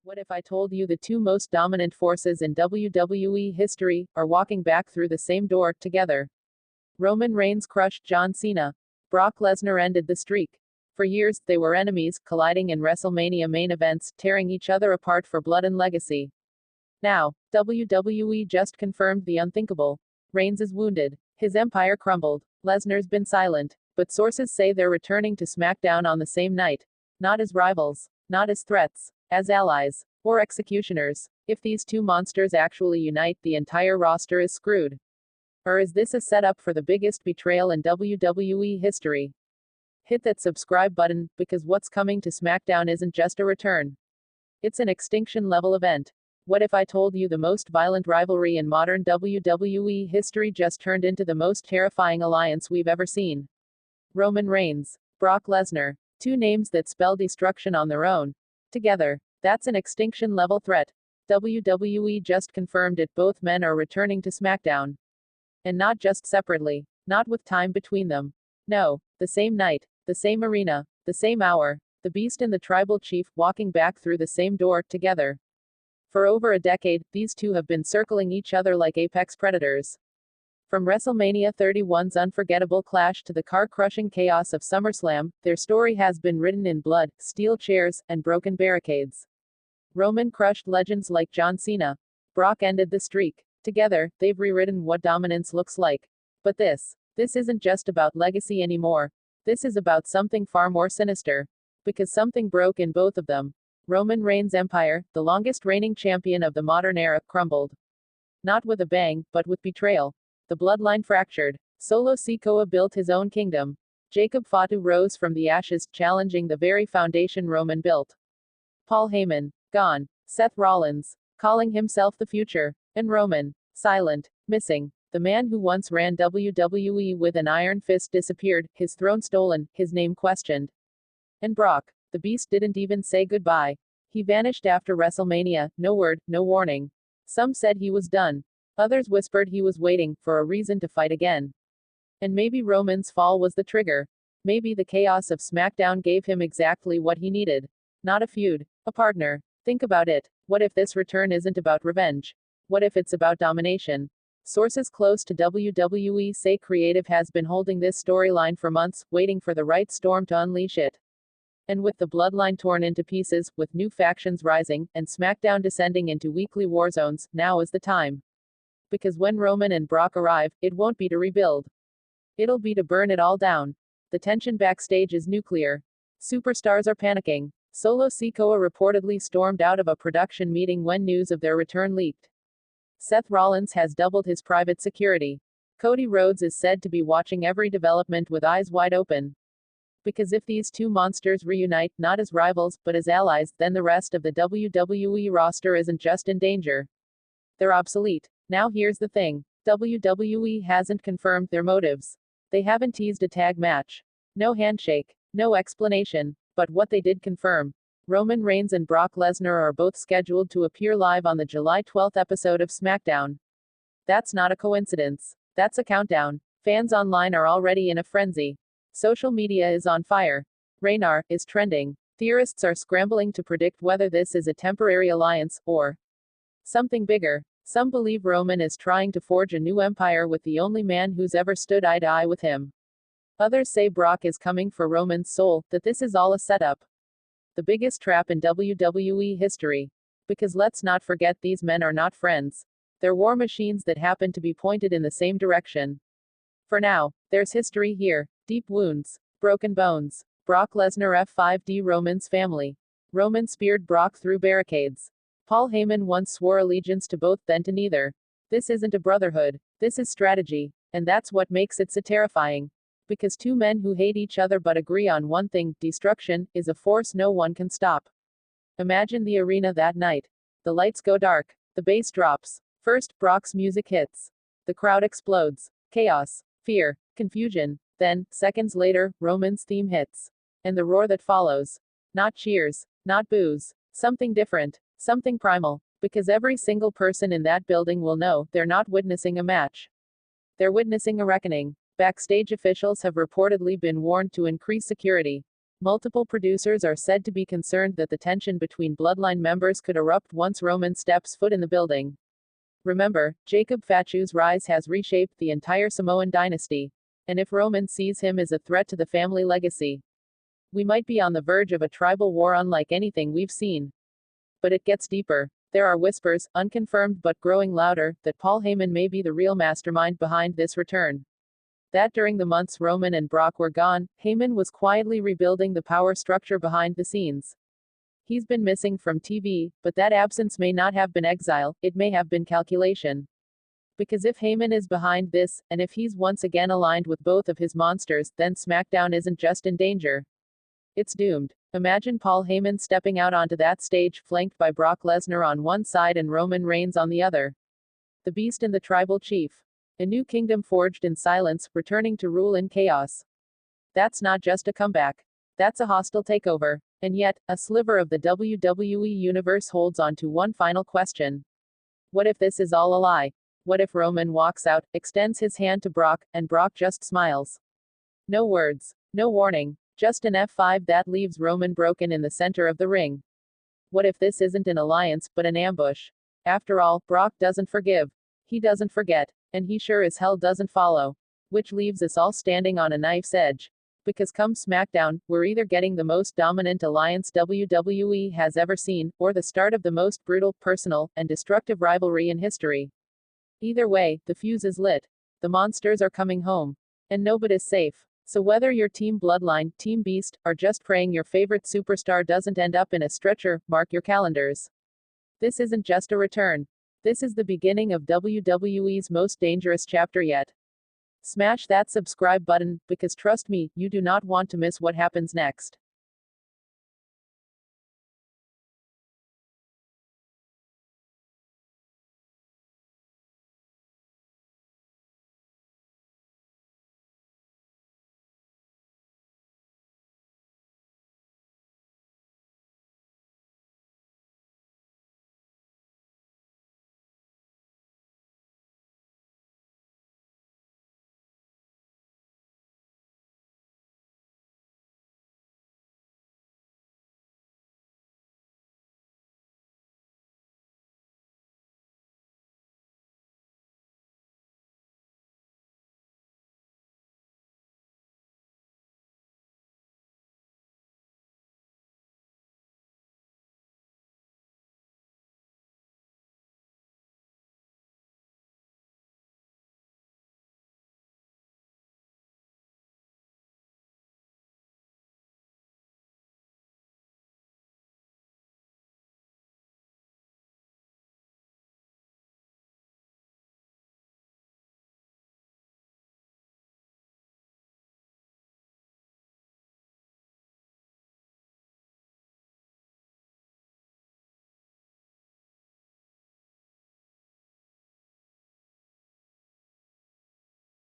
What if I told you the two most dominant forces in WWE history are walking back through the same door together? Roman Reigns crushed John Cena. Brock Lesnar ended the streak. For years, they were enemies, colliding in WrestleMania main events, tearing each other apart for blood and legacy. Now, WWE just confirmed the unthinkable. Reigns is wounded. His empire crumbled. Lesnar's been silent. But sources say they're returning to Smackdown on the same night. Not as rivals. Not as threats. As allies. Or executioners. If these two monsters actually unite, the entire roster is screwed. Or is this a setup for the biggest betrayal in WWE history? Hit that subscribe button, because what's coming to SmackDown isn't just a return. It's an extinction-level event. What if I told you the most violent rivalry in modern WWE history just turned into the most terrifying alliance we've ever seen? Roman Reigns, Brock Lesnar. Two names that spell destruction on their own. Together, that's an extinction-level threat. WWE just confirmed it. Both men are returning to SmackDown. And not just separately. Not with time between them. No, the same night, the same arena, the same hour. The Beast and the Tribal Chief walking back through the same door together. For over a decade, these two have been circling each other like apex predators. From WrestleMania 31's unforgettable clash to the car-crushing chaos of SummerSlam, their story has been written in blood, steel chairs, and broken barricades. Roman crushed legends like John Cena. Brock ended the streak. Together, they've rewritten what dominance looks like. But this isn't just about legacy anymore. This is about something far more sinister. Because something broke in both of them. Roman Reigns' empire, the longest reigning champion of the modern era, crumbled. Not with a bang, but with betrayal. The bloodline fractured. Solo Sikoa built his own kingdom. Jacob Fatu rose from the ashes, challenging the very foundation Roman built. Paul Heyman, gone. Seth Rollins, calling himself the future. And Roman, silent, missing. The man who once ran WWE with an iron fist disappeared, his throne stolen, his name questioned. And Brock, the Beast, didn't even say goodbye. He vanished after WrestleMania, no word, no warning. Some said he was done. Others whispered he was waiting for a reason to fight again. And maybe Roman's fall was the trigger. Maybe the chaos of SmackDown gave him exactly what he needed. Not a feud, a partner. Think about it. What if this return isn't about revenge? What if it's about domination? Sources close to WWE say creative has been holding this storyline for months, waiting for the right storm to unleash it. And with the bloodline torn into pieces, with new factions rising, and SmackDown descending into weekly war zones, now is the time. Because when Roman and Brock arrive, it won't be to rebuild. It'll be to burn it all down. The tension backstage is nuclear. Superstars are panicking. Solo Sikoa reportedly stormed out of a production meeting when news of their return leaked. Seth Rollins has doubled his private security. Cody Rhodes is said to be watching every development with eyes wide open. Because if these two monsters reunite, not as rivals, but as allies, then the rest of the WWE roster isn't just in danger. They're obsolete. Now here's the thing. WWE hasn't confirmed their motives. They haven't teased a tag match. No handshake. No explanation. But what they did confirm. Roman Reigns and Brock Lesnar are both scheduled to appear live on the July 12th episode of SmackDown. That's not a coincidence. That's a countdown. Fans online are already in a frenzy. Social media is on fire. REUNITE is trending. Theorists are scrambling to predict whether this is a temporary alliance, or something bigger. Some believe Roman is trying to forge a new empire with the only man who's ever stood eye to eye with him. Others say Brock is coming for Roman's soul, that this is all a setup. The biggest trap in WWE history. Because let's not forget, these men are not friends. They're war machines that happen to be pointed in the same direction. For now, there's history here. Deep wounds. Broken bones. Brock Lesnar F5D Roman's family. Roman speared Brock through barricades. Paul Heyman once swore allegiance to both, then to neither. This isn't a brotherhood. This is strategy. And that's what makes it so terrifying. Because two men who hate each other but agree on one thing, destruction, is a force no one can stop. Imagine the arena that night. The lights go dark. The bass drops. First, Brock's music hits. The crowd explodes. Chaos. Fear. Confusion. Then, seconds later, Roman's theme hits. And the roar that follows. Not cheers. Not boos. Something different. Something primal. Because every single person in that building will know, they're not witnessing a match. They're witnessing a reckoning. Backstage officials have reportedly been warned to increase security. Multiple producers are said to be concerned that the tension between bloodline members could erupt once Roman steps foot in the building. Remember, Jacob Fatu's rise has reshaped the entire Samoan dynasty. And if Roman sees him as a threat to the family legacy, we might be on the verge of a tribal war unlike anything we've seen. But it gets deeper. There are whispers, unconfirmed but growing louder, that Paul Heyman may be the real mastermind behind this return. That during the months Roman and Brock were gone, Heyman was quietly rebuilding the power structure behind the scenes. He's been missing from TV, but that absence may not have been exile, it may have been calculation. Because if Heyman is behind this, and if he's once again aligned with both of his monsters, then SmackDown isn't just in danger. It's doomed. Imagine Paul Heyman stepping out onto that stage, flanked by Brock Lesnar on one side and Roman Reigns on the other. The Beast and the Tribal Chief. A new kingdom forged in silence, returning to rule in chaos. That's not just a comeback. That's a hostile takeover. And yet, a sliver of the WWE universe holds on to one final question. What if this is all a lie? What if Roman walks out, extends his hand to Brock, and Brock just smiles? No words. No warning. Just an F5 that leaves Roman broken in the center of the ring. What if this isn't an alliance, but an ambush? After all, Brock doesn't forgive. He doesn't forget. And he sure as hell doesn't follow. Which leaves us all standing on a knife's edge. Because come SmackDown, we're either getting the most dominant alliance WWE has ever seen, or the start of the most brutal, personal, and destructive rivalry in history. Either way, the fuse is lit. The monsters are coming home. And nobody's safe. So whether you're Team Bloodline, Team Beast, or just praying your favorite superstar doesn't end up in a stretcher, mark your calendars. This isn't just a return. This is the beginning of WWE's most dangerous chapter yet. Smash that subscribe button, because trust me, you do not want to miss what happens next.